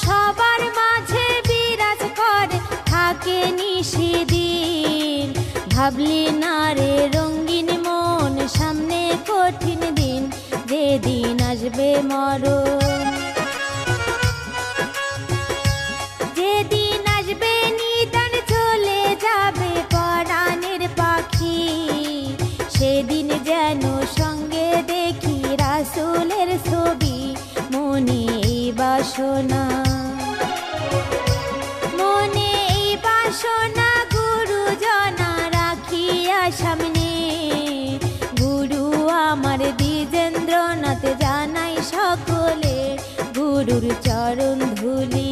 সবার মাঝে বিরাজ করে থাকে নিশিদিন। ভাবলি না রে রঙিন মন সামনে কঠিন দিন, যেদিন আসবে মরণ। যেদিন আসবে নিদান চলে যাবে পরাণের পাখি, সেদিন যেন সঙ্গে দেখি রাসূলের ছবি। মনে এই বাসনা, মনে এই বাসনা গুরুজনা রাখিয়া সামনে। গুরু আমার দ্বিজেন্দ্রনাথ জানাই সকলে গুরুর চরণ ধুলি।